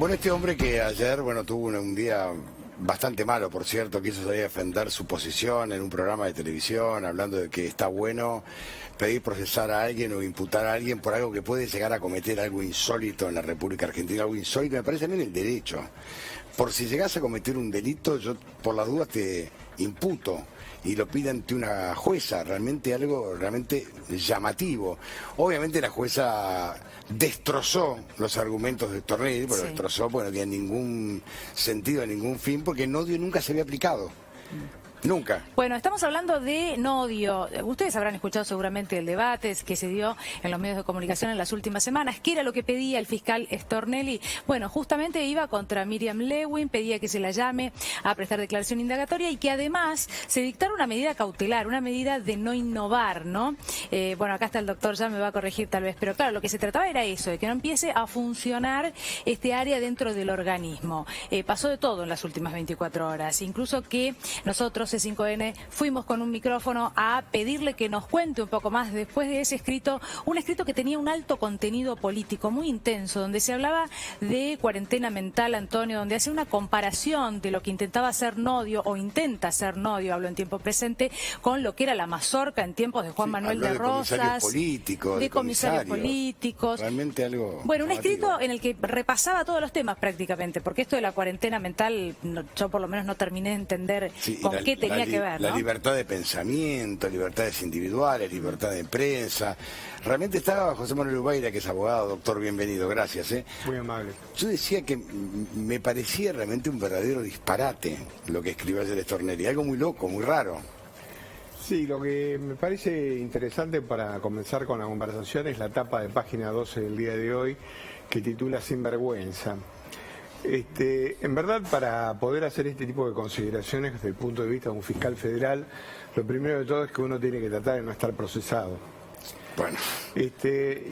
Bueno, este hombre que ayer, tuvo un día bastante malo, por cierto, quiso salir a defender su posición en un programa de televisión, hablando de que está bueno pedir procesar a alguien o imputar a alguien por algo que puede llegar a cometer algo insólito en la República Argentina, algo insólito, me parece a mí en el derecho. Por si llegás a cometer un delito, yo por las dudas te imputo y lo pide ante una jueza, realmente algo realmente llamativo. Obviamente la jueza destrozó los argumentos de Stornelli, pero destrozó porque no tenía ningún sentido, ningún fin, porque no nunca se había aplicado. Nunca. Bueno, estamos hablando de no odio. Ustedes habrán escuchado seguramente el debate que se dio en los medios de comunicación en las últimas semanas. ¿Qué era lo que pedía el fiscal Stornelli? Bueno, justamente iba contra Miriam Lewin, pedía que se la llame a prestar declaración indagatoria y que además se dictara una medida cautelar, una medida de no innovar, ¿no? Bueno, acá está el doctor, ya me va a corregir tal vez, pero claro, lo que se trataba era eso, de que no empiece a funcionar este área dentro del organismo. Pasó de todo en las últimas 24 horas, incluso que nosotros C5N fuimos con un micrófono a pedirle que nos cuente un poco más después de ese escrito, un escrito que tenía un alto contenido político muy intenso, donde se hablaba de cuarentena mental, Antonio, donde hace una comparación de lo que intentaba hacer Nodio o intenta hacer Nodio, hablo en tiempo presente, con lo que era la mazorca en tiempos de Juan Manuel de Rosas, de comisarios políticos. Realmente algo. Bueno, un escrito en el que repasaba todos los temas prácticamente, porque esto de la cuarentena mental, yo por lo menos no terminé de entender con qué tenía que ver, ¿no? La libertad de pensamiento, libertades individuales, libertad de prensa. Realmente estaba José Manuel Ubaira, que es abogado, doctor, bienvenido, gracias. Muy amable. Yo decía que me parecía realmente un verdadero disparate lo que escribió ayer Stornelli, algo muy loco, muy raro. Sí, lo que me parece interesante para comenzar con la conversación es la tapa de página 12 del día de hoy, que titula Sinvergüenza. En verdad, para poder hacer este tipo de consideraciones desde el punto de vista de un fiscal federal, lo primero de todo es que uno tiene que tratar de no estar procesado. Bueno.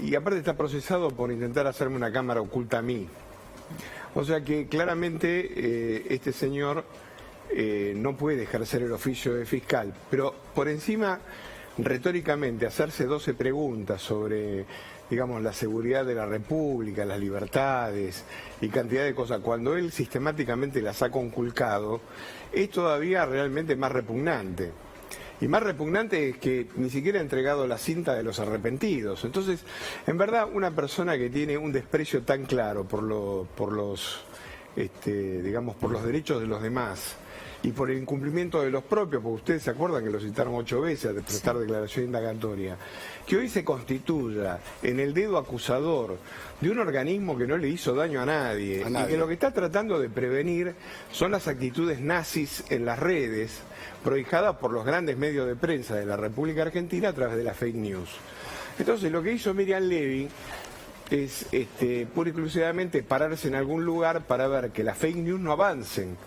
Y aparte está procesado por intentar hacerme una cámara oculta a mí. O sea que claramente este señor no puede ejercer el oficio de fiscal, pero por encima, retóricamente, hacerse 12 preguntas sobre, digamos, la seguridad de la República, las libertades y cantidad de cosas, cuando él sistemáticamente las ha conculcado, es todavía realmente más repugnante. Y más repugnante es que ni siquiera ha entregado la cinta de los arrepentidos. Entonces, en verdad, una persona que tiene un desprecio tan claro por los derechos de los demás y por el incumplimiento de los propios, porque ustedes se acuerdan que lo citaron 8 veces de prestar declaración indagatoria, que hoy se constituya en el dedo acusador de un organismo que no le hizo daño a nadie, y que lo que está tratando de prevenir son las actitudes nazis en las redes, prohijadas por los grandes medios de prensa de la República Argentina a través de las fake news. Entonces, lo que hizo Miriam Levin es pura y exclusivamente pararse en algún lugar para ver que las fake news no avancen.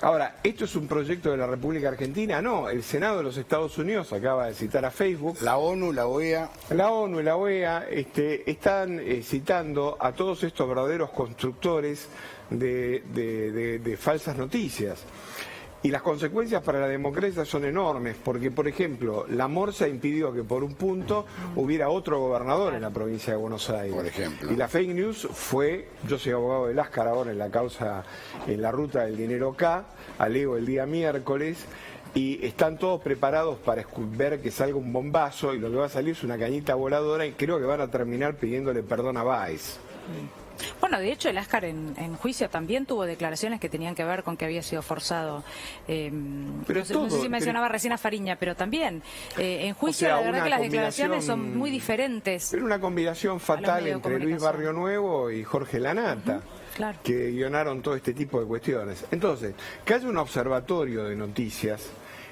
Ahora, ¿esto es un proyecto de la República Argentina? No, el Senado de los Estados Unidos acaba de citar a Facebook. La ONU, la OEA. La ONU y la OEA están citando a todos estos verdaderos constructores de falsas noticias. Y las consecuencias para la democracia son enormes, porque, por ejemplo, la Morsa impidió que por un punto hubiera otro gobernador en la provincia de Buenos Aires. Por ejemplo. Y la fake news fue, yo soy abogado de Láscar ahora en la causa, en la ruta del dinero K, alego el día miércoles, y están todos preparados para ver que salga un bombazo, y lo que va a salir es una cañita voladora, y creo que van a terminar pidiéndole perdón a Baez. Bueno, de hecho, el Ascar en juicio también tuvo declaraciones que tenían que ver con que había sido forzado. No sé si mencionaba recién a Fariña, pero también en juicio, la verdad que las declaraciones son muy diferentes. Pero una combinación fatal entre Luis Barrio Nuevo y Jorge Lanata. Claro. Que guionaron todo este tipo de cuestiones. Entonces, que haya un observatorio de noticias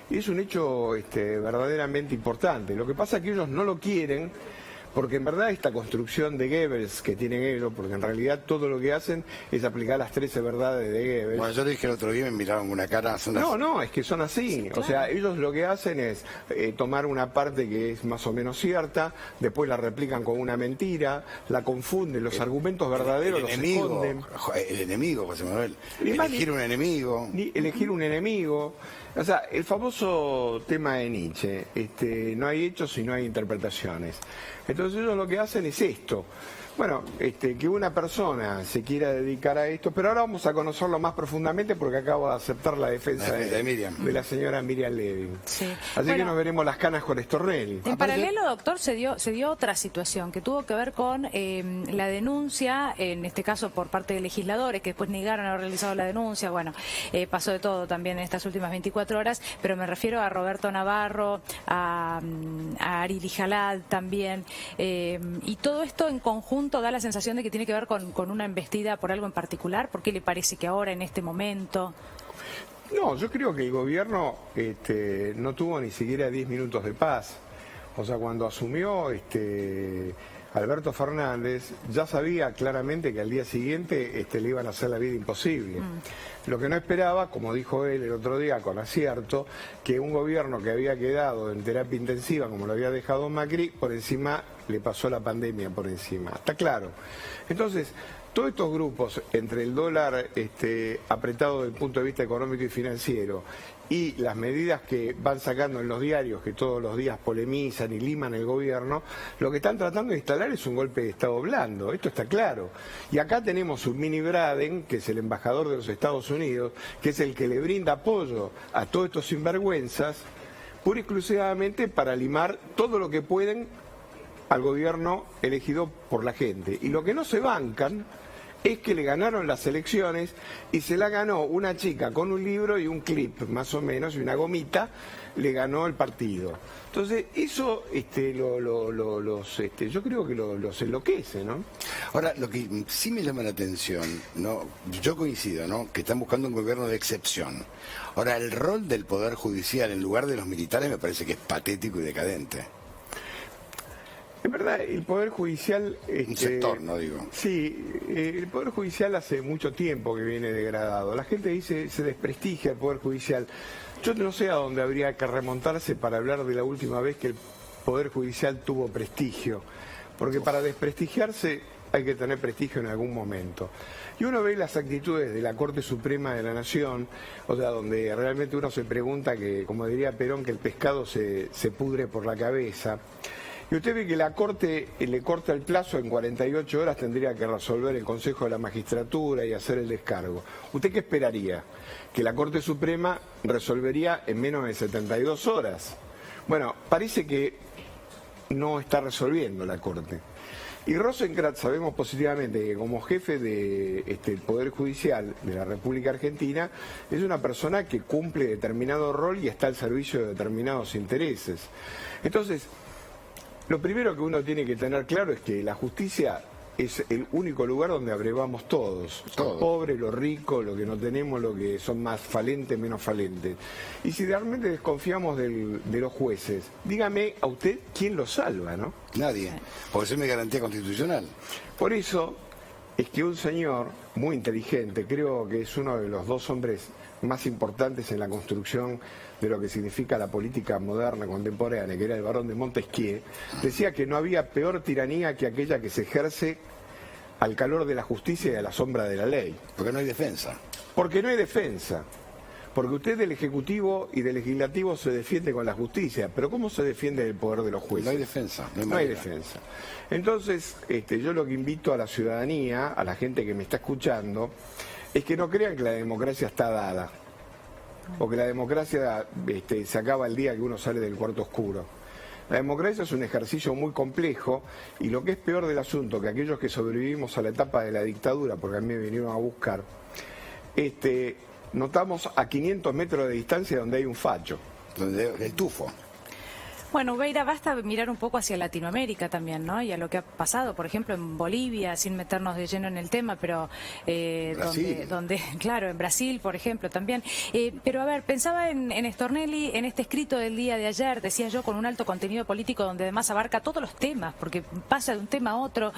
es un hecho verdaderamente importante. Lo que pasa es que ellos no lo quieren, porque en verdad esta construcción de Goebbels que tienen ellos, porque en realidad todo lo que hacen es aplicar las 13 verdades de Goebbels. Bueno, yo le dije el otro día y me miraron con una cara. No, es que son así. Sí, claro. O sea, ellos lo que hacen es tomar una parte que es más o menos cierta, después la replican con una mentira, la confunden, los argumentos verdaderos los esconden. El enemigo, José Manuel. Elegir un enemigo. Elegir un enemigo. O sea, el famoso tema de Nietzsche, no hay hechos y no hay interpretaciones. Entonces ellos lo que hacen es esto. Bueno, que una persona se quiera dedicar a esto, pero ahora vamos a conocerlo más profundamente porque acabo de aceptar la defensa de la señora Miriam Levy. Sí. Así que nos veremos las canas con Stornelli. En paralelo, doctor, se dio otra situación que tuvo que ver con la denuncia, en este caso por parte de legisladores que después negaron haber realizado la denuncia. Bueno, pasó de todo también en estas últimas 24 horas, pero me refiero a Roberto Navarro, a Ari Lijalad también, y todo esto en conjunto da la sensación de que tiene que ver con una embestida por algo en particular. ¿Por qué le parece que ahora, en este momento? No, yo creo que el gobierno no tuvo ni siquiera 10 minutos de paz. O sea, cuando asumió Alberto Fernández, ya sabía claramente que al día siguiente le iban a hacer la vida imposible. Lo que no esperaba, como dijo él el otro día con acierto, que un gobierno que había quedado en terapia intensiva, como lo había dejado Macri, por encima le pasó la pandemia por encima. Está claro. Entonces, todos estos grupos, entre el dólar apretado desde el punto de vista económico y financiero y las medidas que van sacando en los diarios, que todos los días polemizan y liman el gobierno, lo que están tratando de instalar es un golpe de Estado blando, esto está claro. Y acá tenemos un mini Braden, que es el embajador de los Estados Unidos, que es el que le brinda apoyo a todos estos sinvergüenzas, pura y exclusivamente para limar todo lo que pueden al gobierno elegido por la gente. Y lo que no se bancan es que le ganaron las elecciones y se la ganó una chica con un libro y un clip, más o menos, y una gomita, le ganó el partido. Entonces, eso yo creo que los enloquece, ¿no? Ahora, lo que sí me llama la atención, ¿no? Yo coincido, ¿no?, que están buscando un gobierno de excepción. Ahora, el rol del Poder Judicial en lugar de los militares me parece que es patético y decadente. Es verdad, el Poder Judicial... un sector, no digo. Sí, el Poder Judicial hace mucho tiempo que viene degradado. La gente dice, se desprestigia el Poder Judicial. Yo no sé a dónde habría que remontarse para hablar de la última vez que el Poder Judicial tuvo prestigio. Porque para desprestigiarse hay que tener prestigio en algún momento. Y uno ve las actitudes de la Corte Suprema de la Nación, o sea, donde realmente uno se pregunta que, como diría Perón, que el pescado se pudre por la cabeza. Y usted ve que la Corte le corta el plazo, en 48 horas tendría que resolver el Consejo de la Magistratura y hacer el descargo. ¿Usted qué esperaría? Que la Corte Suprema resolvería en menos de 72 horas. Bueno, parece que no está resolviendo la Corte. Y Rosenkrantz sabemos positivamente que como jefe del Poder Judicial de la República Argentina es una persona que cumple determinado rol y está al servicio de determinados intereses. Entonces, lo primero que uno tiene que tener claro es que la justicia es el único lugar donde abrevamos todos. Los pobres, los ricos, los que no tenemos, los que son más falentes, menos falentes. Y si realmente desconfiamos de los jueces, dígame a usted quién los salva, ¿no? Nadie, porque eso no es garantía constitucional. Por eso es que un señor muy inteligente, creo que es uno de los dos hombres más importantes en la construcción de lo que significa la política moderna, contemporánea, que era el barón de Montesquieu, decía que no había peor tiranía que aquella que se ejerce al calor de la justicia y a la sombra de la ley. Porque no hay defensa. Porque no hay defensa. Porque usted del Ejecutivo y del Legislativo se defiende con la justicia, pero ¿cómo se defiende del poder de los jueces? No hay defensa. No hay defensa. Entonces, yo lo que invito a la ciudadanía, a la gente que me está escuchando, es que no crean que la democracia está dada, o que la democracia se acaba el día que uno sale del cuarto oscuro. La democracia es un ejercicio muy complejo y lo que es peor del asunto, que aquellos que sobrevivimos a la etapa de la dictadura, porque a mí me vinieron a buscar, notamos a 500 metros de distancia donde hay un facho. Donde el tufo. Bueno, Beira, basta mirar un poco hacia Latinoamérica también, ¿no? Y a lo que ha pasado, por ejemplo, en Bolivia, sin meternos de lleno en el tema, pero donde, claro, en Brasil, por ejemplo, también. Pero a ver, pensaba en Stornelli, en este escrito del día de ayer, decía yo, con un alto contenido político donde además abarca todos los temas, porque pasa de un tema a otro,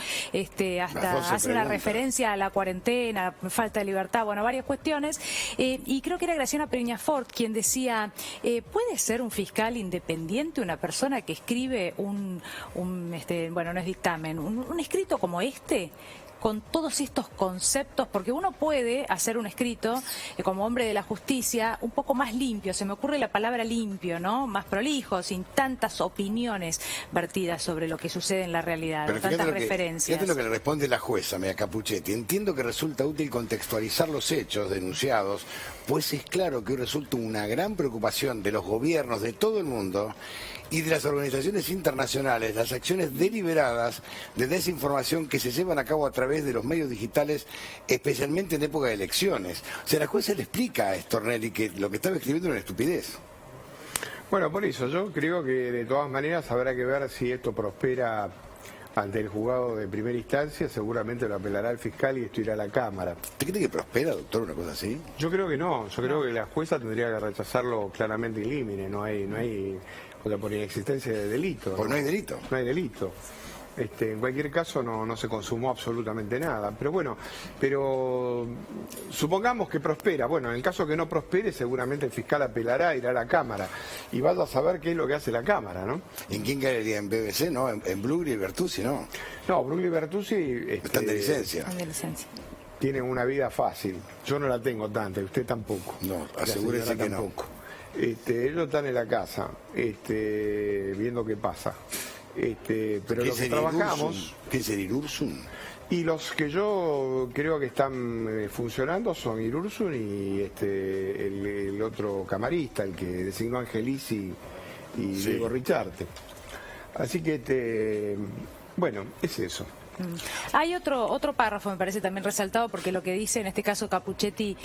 hasta hace una referencia a la cuarentena, falta de libertad, bueno, varias cuestiones. Y creo que era Graciela Peñafort quien decía, ¿puede ser un fiscal independiente, una persona que escribe bueno, no es dictamen, un escrito como este? con todos estos conceptos? Porque uno puede hacer un escrito como hombre de la justicia un poco más limpio, se me ocurre la palabra limpio, ¿no? Más prolijo, sin tantas opiniones vertidas sobre lo que sucede en la realidad, Pero tantas referencias. Fíjate lo que le responde la jueza, Mea Capuchetti. Entiendo que resulta útil contextualizar los hechos denunciados, pues es claro que hoy resulta una gran preocupación de los gobiernos de todo el mundo y de las organizaciones internacionales las acciones deliberadas de desinformación que se llevan a cabo a través de los medios digitales, especialmente en época de elecciones. O sea, la jueza le explica a Stornelli que lo que estaba escribiendo era una estupidez. Bueno, por eso yo creo que de todas maneras habrá que ver si esto prospera ante el juzgado de primera instancia. Seguramente lo apelará el fiscal y esto irá a la Cámara. ¿Usted cree que prospera, doctor, una cosa así? Yo creo que no, yo creo que la jueza tendría que rechazarlo claramente in limine, no hay, o sea, por inexistencia de delito. Pues no hay delito. No hay delito. En cualquier caso no se consumó absolutamente nada. Pero bueno, supongamos que prospera. Bueno, en el caso que no prospere, seguramente el fiscal apelará, irá a la Cámara. Y vaya a saber qué es lo que hace la Cámara, ¿no? ¿En quién caería? ¿En BBC? ¿No? ¿En Brugli y Bertuzzi? ¿No? No, Brugli y Bertuzzi... Están de licencia. Están de licencia. Tienen una vida fácil. Yo no la tengo tanta, y usted tampoco. No, asegúrese que tampoco. Ellos están en la casa, viendo qué pasa. Pero los que trabajamos... ¿Qué es el Irursun? Y los que yo creo que están funcionando son Irursun y el otro camarista, el que designó Angelici y Diego Richarte. Así que, bueno, es eso. Hay otro párrafo, me parece también resaltado, porque lo que dice en este caso Capuchetti,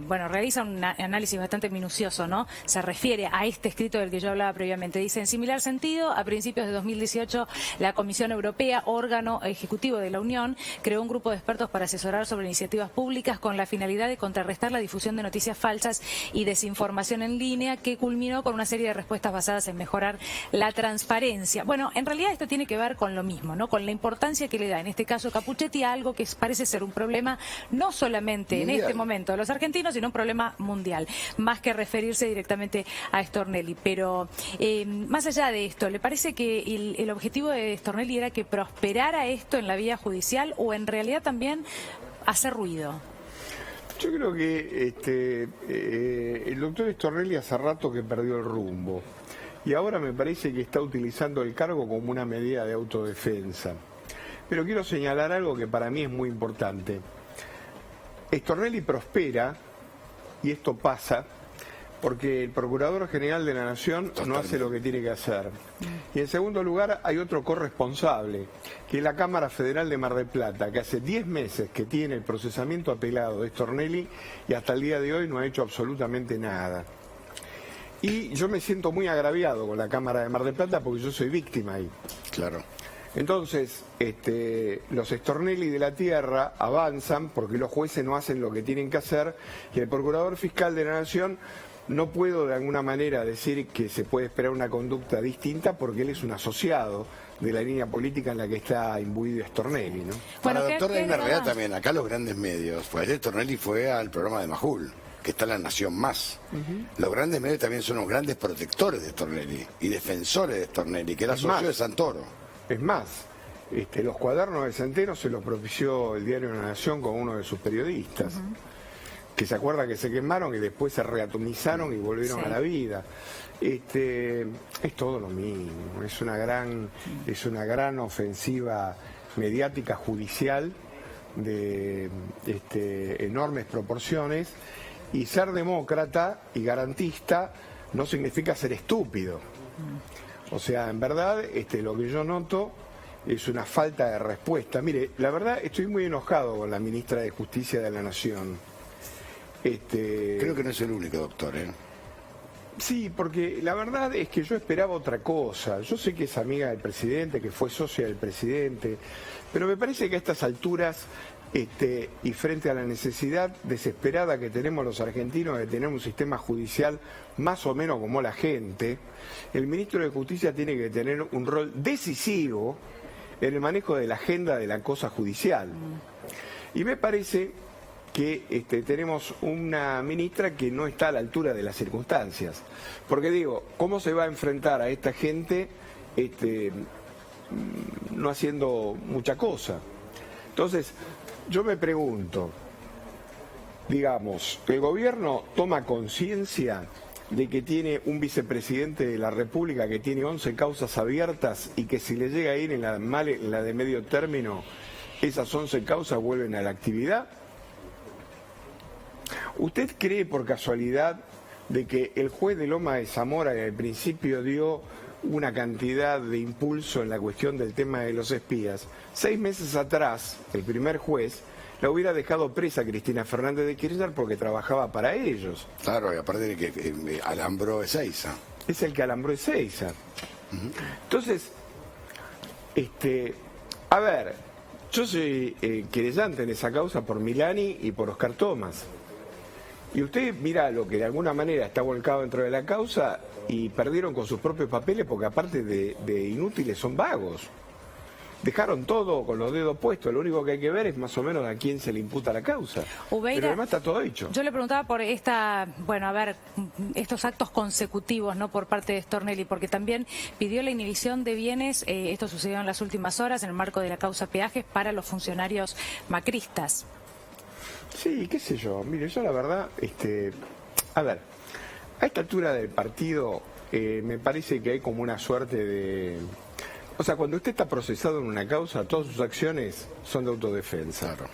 bueno, realiza un análisis bastante minucioso, ¿no? Se refiere a este escrito del que yo hablaba previamente. Dice, en similar sentido, a principios de 2018, la Comisión Europea, órgano ejecutivo de la Unión, creó un grupo de expertos para asesorar sobre iniciativas públicas con la finalidad de contrarrestar la difusión de noticias falsas y desinformación en línea, que culminó con una serie de respuestas basadas en mejorar la transparencia. Bueno, en realidad esto tiene que ver con lo mismo, ¿no? Con la importancia que le da en este caso Capuchetti a algo que parece ser un problema no solamente mundial en este momento de los argentinos, sino un problema mundial, más que referirse directamente a Stornelli. Pero más allá de esto, ¿le parece que el objetivo de Stornelli era que prosperara esto en la vía judicial o en realidad también hacer ruido? Yo creo que el doctor Stornelli hace rato que perdió el rumbo y ahora me parece que está utilizando el cargo como una medida de autodefensa. Pero quiero señalar algo que para mí es muy importante. Stornelli prospera, y esto pasa, porque el Procurador General de la Nación no hace lo que tiene que hacer. Y en segundo lugar hay otro corresponsable, que es la Cámara Federal de Mar del Plata, que hace 10 meses que tiene el procesamiento apelado de Stornelli y hasta el día de hoy no ha hecho absolutamente nada. Y yo me siento muy agraviado con la Cámara de Mar del Plata porque yo soy víctima ahí. Claro. Entonces, los Stornelli de la tierra avanzan porque los jueces no hacen lo que tienen que hacer y el Procurador Fiscal de la Nación no puedo de alguna manera decir que se puede esperar una conducta distinta porque él es un asociado de la línea política en la que está imbuido Stornelli, ¿no? Bueno, doctor, hay una realidad también. Acá los grandes medios, pues ayer Stornelli fue al programa de Majul, que está en La Nación Más. Los grandes medios también son los grandes protectores de Stornelli y defensores de Stornelli, que era socio de Santoro. Es más, los cuadernos de Centeno se los propició el diario La Nación con uno de sus periodistas, que se acuerda que se quemaron y después se reatomizaron y volvieron a la vida. Es todo lo mismo, es una gran ofensiva mediática judicial de enormes proporciones, y ser demócrata y garantista no significa ser estúpido. O sea, en verdad, lo que yo noto es una falta de respuesta. Mire, la verdad estoy muy enojado con la ministra de Justicia de la Nación. Creo que no es el único, doctor, Sí, porque la verdad es que yo esperaba otra cosa. Yo sé que es amiga del presidente, que fue socia del presidente, pero me parece que a estas alturas y frente a la necesidad desesperada que tenemos los argentinos de tener un sistema judicial más o menos como la gente, el ministro de Justicia tiene que tener un rol decisivo en el manejo de la agenda de la cosa judicial. Y me parece que tenemos una ministra que no está a la altura de las circunstancias. Porque digo, ¿cómo se va a enfrentar a esta gente no haciendo mucha cosa? Entonces, yo me pregunto, digamos, el gobierno toma conciencia de que tiene un vicepresidente de la República que tiene 11 causas abiertas y que si le llega a ir en la de medio término, esas 11 causas vuelven a la actividad. ¿Usted cree por casualidad de que el juez de Loma de Zamora al principio dio una cantidad de impulso en la cuestión del tema de los espías? 6 meses atrás, el primer juez la hubiera dejado presa Cristina Fernández de Kirchner porque trabajaba para ellos. Claro, y aparte de que alambró Ezeiza. Es el que alambró Ezeiza. Entonces, a ver, yo soy querellante en esa causa por Milani y por Oscar Thomas. Y usted mira lo que de alguna manera está volcado dentro de la causa y perdieron con sus propios papeles porque aparte de inútiles son vagos. Dejaron todo con los dedos puestos, lo único que hay que ver es más o menos a quién se le imputa la causa. Ubeira, pero además está todo hecho. Yo le preguntaba por estos actos consecutivos, ¿no?, por parte de Stornelli, porque también pidió la inhibición de bienes, esto sucedió en las últimas horas en el marco de la causa peajes para los funcionarios macristas. Sí, qué sé yo, mire, yo la verdad, a ver, a esta altura del partido me parece que hay como una suerte de... O sea, cuando usted está procesado en una causa, todas sus acciones son de autodefensa. Claro.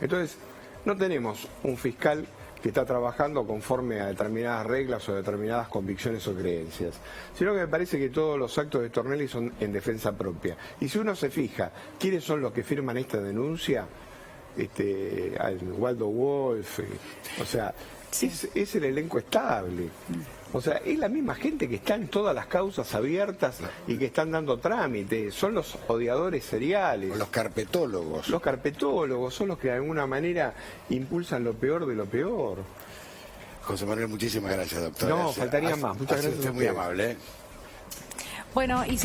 Entonces, no tenemos un fiscal que está trabajando conforme a determinadas reglas o determinadas convicciones o creencias, sino que me parece que todos los actos de Stornelli son en defensa propia. Y si uno se fija, ¿quiénes son los que firman esta denuncia? Waldo Wolf, o sea, sí. es el elenco estable. O sea, es la misma gente que está en todas las causas abiertas y que están dando trámite. Son los odiadores seriales. Los carpetólogos. Los carpetólogos son los que de alguna manera impulsan lo peor de lo peor. José Manuel, muchísimas gracias, doctor. No, faltaría más. Muchas gracias. Usted muy amable. Bueno, y